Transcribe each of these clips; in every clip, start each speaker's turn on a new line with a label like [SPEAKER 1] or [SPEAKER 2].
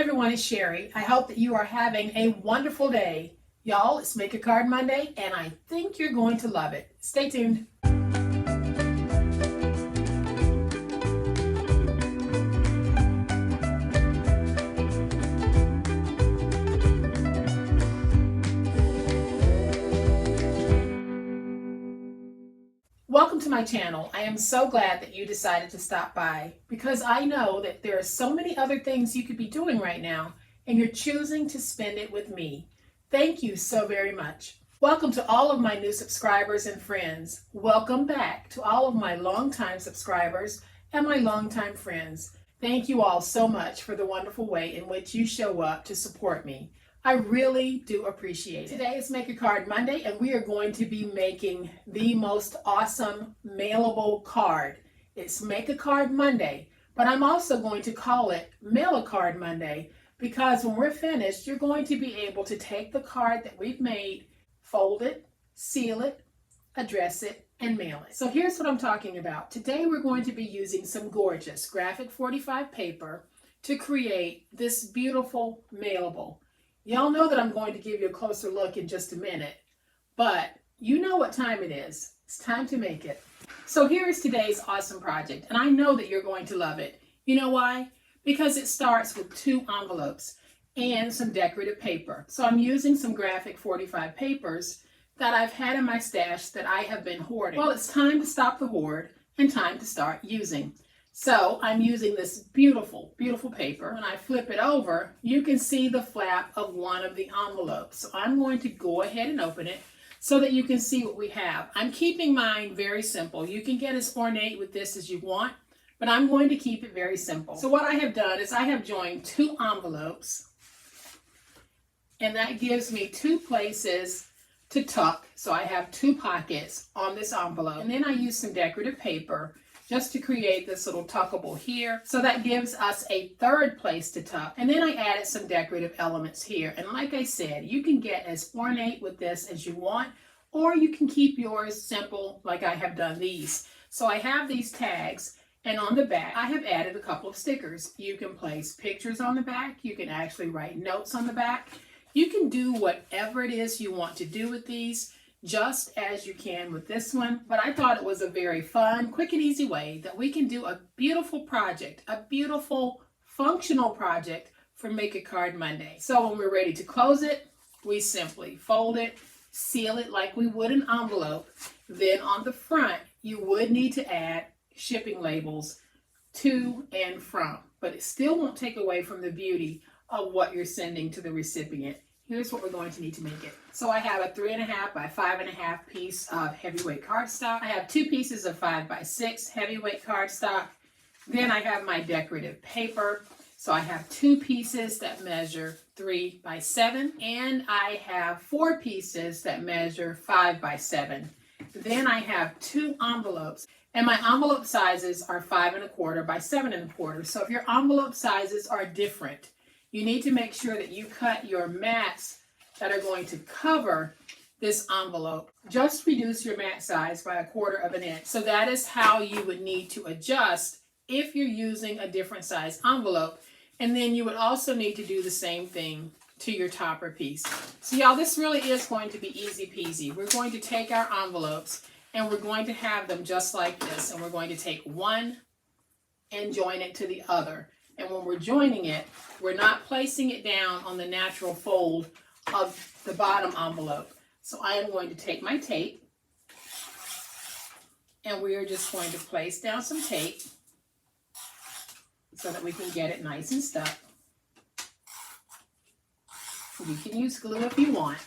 [SPEAKER 1] everyone, it's Sherry. I hope that you are having a wonderful day. Y'all, it's Make a Card Monday, and I think you're going to love it. Stay tuned. Welcome to my channel. I am so glad that you decided to stop by because I know that there are so many other things you could be doing right now and you're choosing to spend it with me. Thank you so very much. Welcome to all of my new subscribers and friends. Welcome back to all of my longtime subscribers and my longtime friends. Thank you all so much for the wonderful way in which you show up to support me. I really do appreciate it. Today is Make a Card Monday, and we are going to be making the most awesome mailable card. It's Make a Card Monday, but I'm also going to call it Mail a Card Monday because when we're finished, you're going to be able to take the card that we've made, fold it, seal it, address it, and mail it. So here's what I'm talking about. Today we're going to be using some gorgeous graphic 45 paper to create this beautiful mailable. Y'all know that I'm going to give you a closer look in just a minute, but you know what time it is. It's time to make it. So here is today's awesome project, and I know that you're going to love it. You know why? Because it starts with 2 envelopes and some decorative paper. So I'm using some graphic 45 papers that I've had in my stash that I have been hoarding. Well, it's time to stop the hoard and time to start using. So I'm using this beautiful, beautiful paper. When I flip it over, you can see the flap of one of the envelopes. So I'm going to go ahead and open it so that you can see what we have. I'm keeping mine very simple. You can get as ornate with this as you want, but I'm going to keep it very simple. So what I have done is I have joined 2 envelopes, and that gives me 2 places to tuck. So I have 2 pockets on this envelope. And then I use some decorative paper just to create this little tuckable here. So that gives us a 3rd place to tuck. And then I added some decorative elements here. And like I said, you can get as ornate with this as you want, or you can keep yours simple like I have done these. So I have these tags, and on the back, I have added a couple of stickers. You can place pictures on the back. You can actually write notes on the back. You can do whatever it is you want to do with these, just as you can with this one. But I thought it was a very fun, quick and easy way that we can do a beautiful project, a beautiful functional project for Make a Card Monday. So when we're ready to close it, we simply fold it, seal it like we would an envelope. Then on the front, you would need to add shipping labels to and from, but it still won't take away from the beauty of what you're sending to the recipient. Here's what we're going to need to make it. So I have a 3.5 by 5.5 piece of heavyweight cardstock. I have 2 pieces of 5 by 6 heavyweight cardstock. Then I have my decorative paper. So I have 2 pieces that measure 3 by 7. And I have 4 pieces that measure 5 by 7. Then I have 2 envelopes. And my envelope sizes are 5.25 by 7.25. So if your envelope sizes are different, you need to make sure that you cut your mats that are going to cover this envelope. Just reduce your mat size by 1/4 inch. So that is how you would need to adjust if you're using a different size envelope. And then you would also need to do the same thing to your topper piece. So y'all, this really is going to be easy peasy. We're going to take our envelopes and we're going to have them just like this. And we're going to take one and join it to the other. And when we're joining it, we're not placing it down on the natural fold of the bottom envelope. So I am going to take my tape, and we are just going to place down some tape so that we can get it nice and stuck. You can use glue if you want.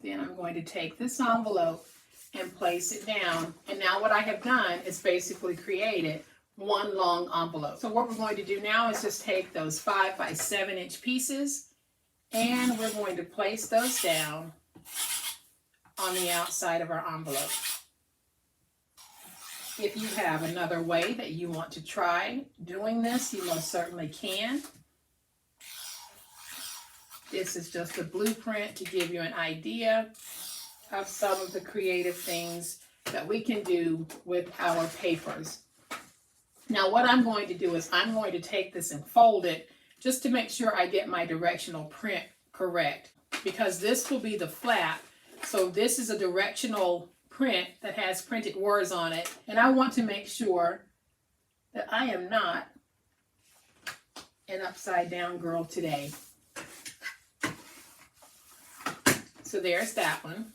[SPEAKER 1] Then I'm going to take this envelope and place it down. And now what I have done is basically created one long envelope. So what we're going to do now is just take those 5 by 7 inch pieces and we're going to place those down on the outside of our envelope. If you have another way that you want to try doing this, you most certainly can. This is just a blueprint to give you an idea of some of the creative things that we can do with our papers. Now what I'm going to do is I'm going to take this and fold it just to make sure I get my directional print correct, because this will be the flap. So this is a directional print that has printed words on it, and I want to make sure that I am not an upside down girl today. So there's that one.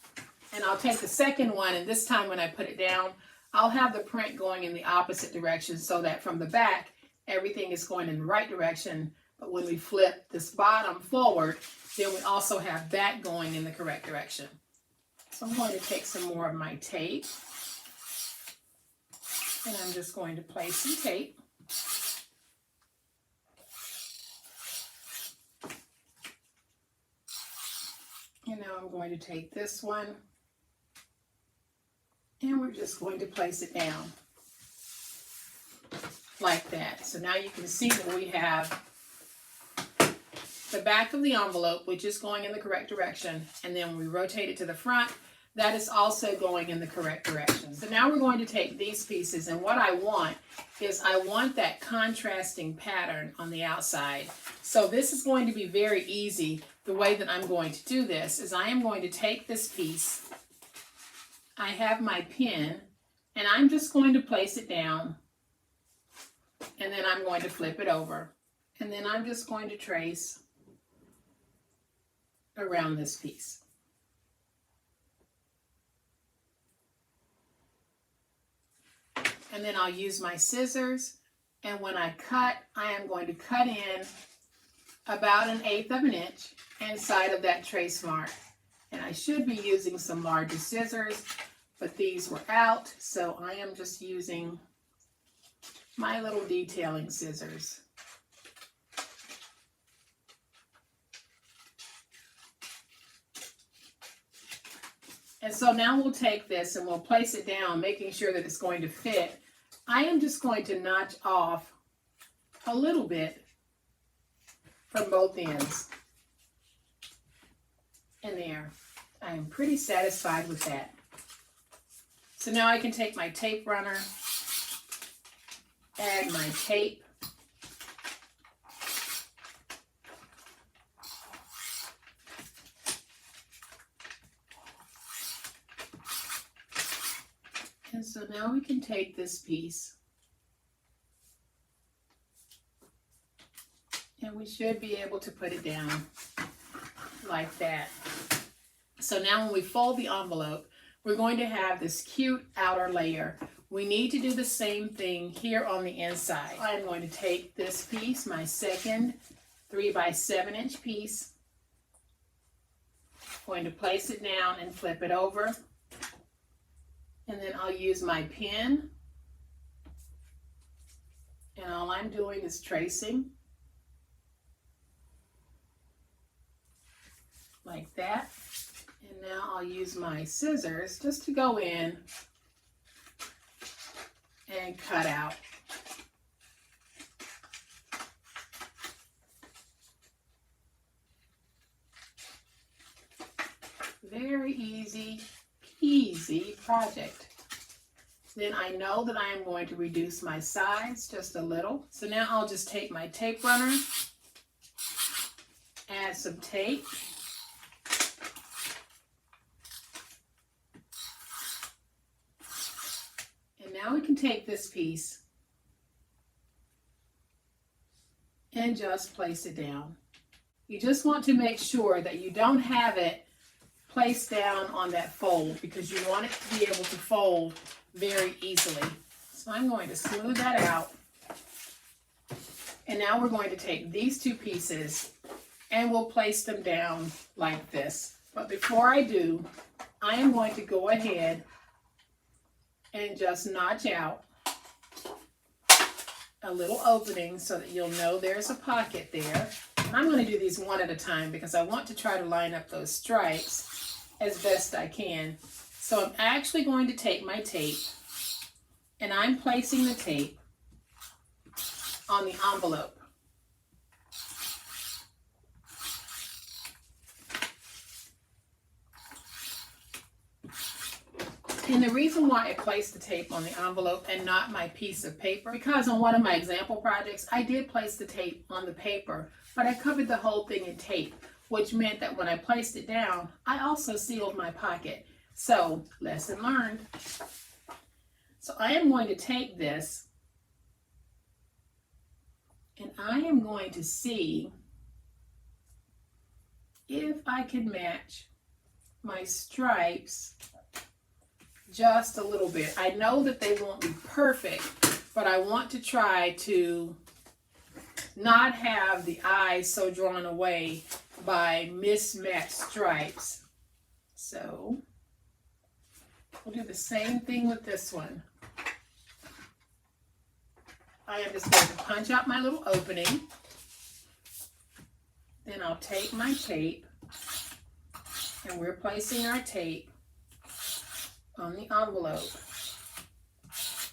[SPEAKER 1] And I'll take the second one, and this time when I put it down, I'll have the print going in the opposite direction so that from the back, everything is going in the right direction. But when we flip this bottom forward, then we also have that going in the correct direction. So I'm going to take some more of my tape, and I'm just going to place some tape. And now I'm going to take this one, and we're just going to place it down like that. So now you can see that we have the back of the envelope, which is going in the correct direction, and then when we rotate it to the front, that is also going in the correct direction. So now we're going to take these pieces, and what I want is I want that contrasting pattern on the outside. So this is going to be very easy. The way that I'm going to do this is I am going to take this piece, I have my pin, and I'm just going to place it down, and then I'm going to flip it over, and then I'm just going to trace around this piece. And then I'll use my scissors, and when I cut, I am going to cut in about 1/8 of an inch inside of that trace mark. And I should be using some larger scissors, but these were out, so I am just using my little detailing scissors. And so now we'll take this and we'll place it down, making sure that it's going to fit. I am just going to notch off a little bit from both ends. And there. I am pretty satisfied with that. So now I can take my tape runner, add my tape, and so now we can take this piece, and we should be able to put it down like that. So now when we fold the envelope, we're going to have this cute outer layer. We need to do the same thing here on the inside. I'm going to take this piece, my second 3 by 7 inch piece, going to place it down and flip it over. And then I'll use my pen. And all I'm doing is tracing like that. And now I'll use my scissors just to go in and cut out. Very easy peasy project. Then I know that I am going to reduce my size just a little. So now I'll just take my tape runner, add some tape, and now we can take this piece and just place it down. You just want to make sure that you don't have it placed down on that fold, because you want it to be able to fold very easily. So I'm going to smooth that out. And now we're going to take these two pieces and we'll place them down like this. But before I do, I am going to go ahead and just notch out a little opening so that you'll know there's a pocket there. And I'm going to do these one at a time because I want to try to line up those stripes as best I can. So I'm actually going to take my tape and I'm placing the tape on the envelope. And the reason why I placed the tape on the envelope and not my piece of paper, because on one of my example projects, I did place the tape on the paper, but I covered the whole thing in tape, which meant that when I placed it down, I also sealed my pocket. So, lesson learned. So I am going to take this and I am going to see if I can match my stripes just a little bit. I know that they won't be perfect, but I want to try to not have the eyes so drawn away by mismatched stripes. So we'll do the same thing with this one. I am just going to punch out my little opening. Then I'll take my tape, and we're placing our tape on the envelope.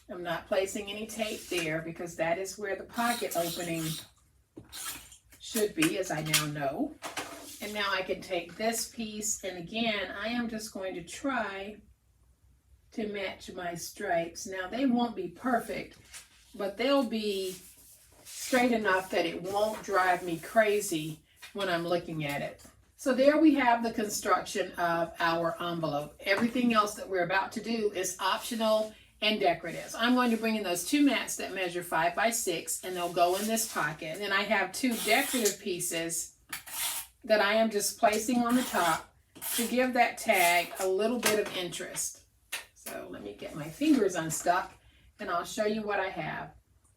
[SPEAKER 1] I'm not placing any tape there because that is where the pocket opening should be, as I now know. And now I can take this piece, and again, I am just going to try to match my stripes. Now, they won't be perfect, but they'll be straight enough that it won't drive me crazy when I'm looking at it. So there we have the construction of our envelope. Everything else that we're about to do is optional and decorative. So I'm going to bring in those two mats that measure 5 by 6, and they'll go in this pocket. And then I have two decorative pieces that I am just placing on the top to give that tag a little bit of interest. So let me get my fingers unstuck and I'll show you what I have.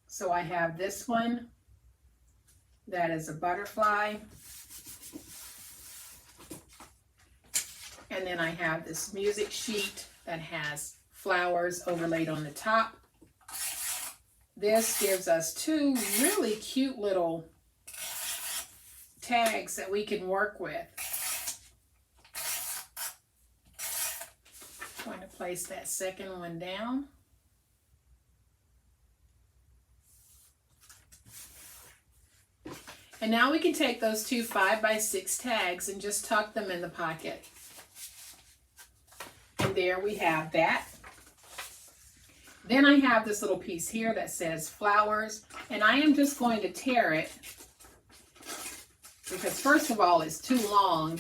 [SPEAKER 1] So I have this one that is a butterfly. And then I have this music sheet that has flowers overlaid on the top. This gives us two really cute little tags that we can work with. I'm going to place that second one down. And now we can take those two 5 by 6 tags and just tuck them in the pocket. And there we have that. Then I have this little piece here that says flowers, and I am just going to tear it because first of all it's too long,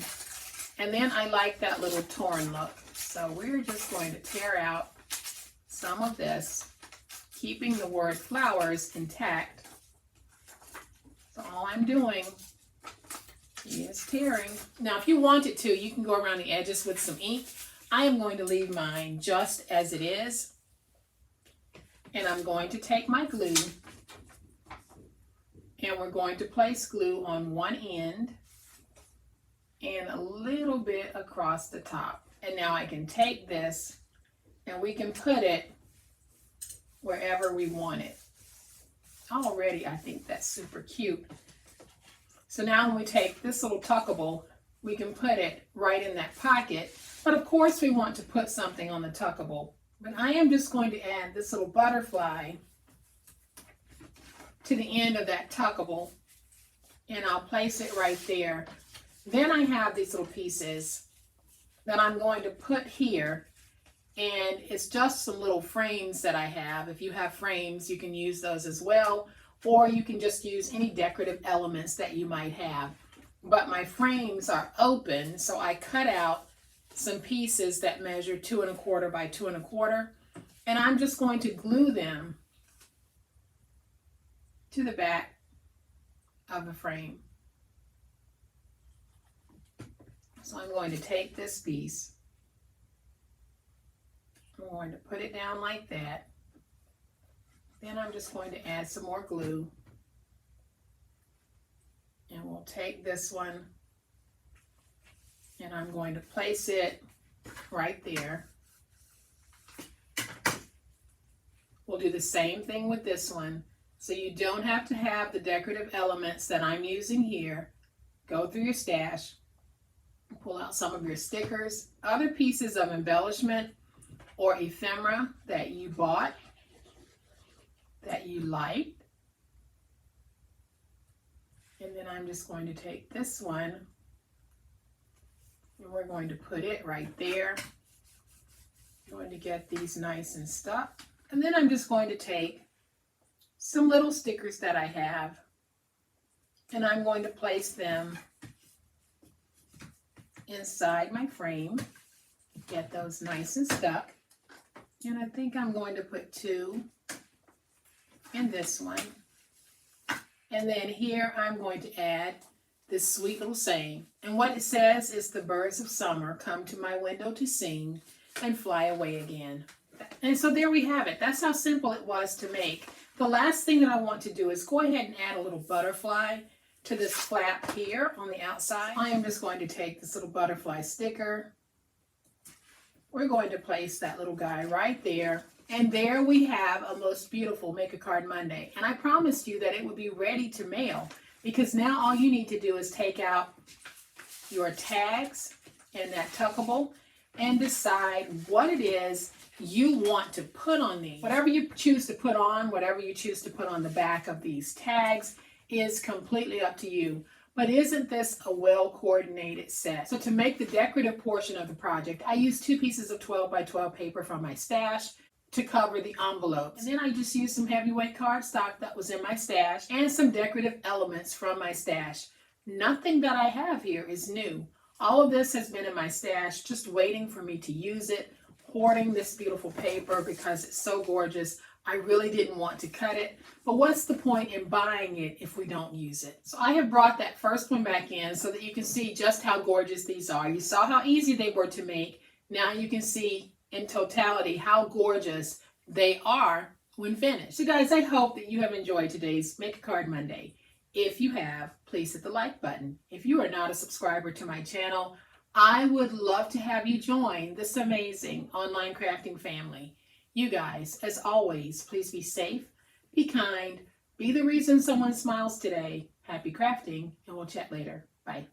[SPEAKER 1] and then I like that little torn look. So we're just going to tear out some of this, keeping the word flowers intact. So all I'm doing is tearing. Now if you wanted to, you can go around the edges with some ink. I am going to leave mine just as it is. And I'm going to take my glue and we're going to place glue on one end and a little bit across the top. And now I can take this and we can put it wherever we want it. Already I think that's super cute. So now when we take this little tuckable, we can put it right in that pocket. But of course we want to put something on the tuckable. But I am just going to add this little butterfly to the end of that tuckable. And I'll place it right there. Then I have these little pieces that I'm going to put here. And it's just some little frames that I have. If you have frames, you can use those as well. Or you can just use any decorative elements that you might have. But my frames are open, so I cut out some pieces that measure 2 1/4 by 2 1/4, and I'm just going to glue them to the back of the frame. So I'm going to take this piece, I'm going to put it down like that, then I'm just going to add some more glue, and we'll take this one and I'm going to place it right there. We'll do the same thing with this one. So you don't have to have the decorative elements that I'm using here. Go through your stash, pull out some of your stickers, other pieces of embellishment or ephemera that you bought, that you liked. And then I'm just going to take this one and we're going to put it right there. I'm going to get these nice and stuck. And then I'm just going to take some little stickers that I have, and I'm going to place them inside my frame. Get those nice and stuck. And I think I'm going to put 2 in this one. And then here I'm going to add this sweet little saying. And what it says is, the birds of summer come to my window to sing and fly away again. And so there we have it. That's how simple it was to make. The last thing that I want to do is go ahead and add a little butterfly to this flap here on the outside. I am just going to take this little butterfly sticker. We're going to place that little guy right there. And there we have a most beautiful Make a Card Monday. And I promised you that it would be ready to mail, because now all you need to do is take out your tags and that tuckable and decide what it is you want to put on these. Whatever you choose to put on, whatever you choose to put on the back of these tags is completely up to you. But isn't this a well-coordinated set? So to make the decorative portion of the project, I used 2 pieces of 12 by 12 paper from my stash to cover the envelopes. And then I just used some heavyweight cardstock that was in my stash and some decorative elements from my stash. Nothing that I have here is new. All of this has been in my stash, just waiting for me to use it, hoarding this beautiful paper because it's so gorgeous. I really didn't want to cut it, but what's the point in buying it if we don't use it? So I have brought that first one back in so that you can see just how gorgeous these are. You saw how easy they were to make. Now you can see in totality how gorgeous they are when finished. So guys, I hope that you have enjoyed today's Make a Card Monday. If you have, please hit the like button. If you are not a subscriber to my channel, I would love to have you join this amazing online crafting family. You guys, as always, please be safe, be kind, be the reason someone smiles today. Happy crafting, and we'll chat later. Bye.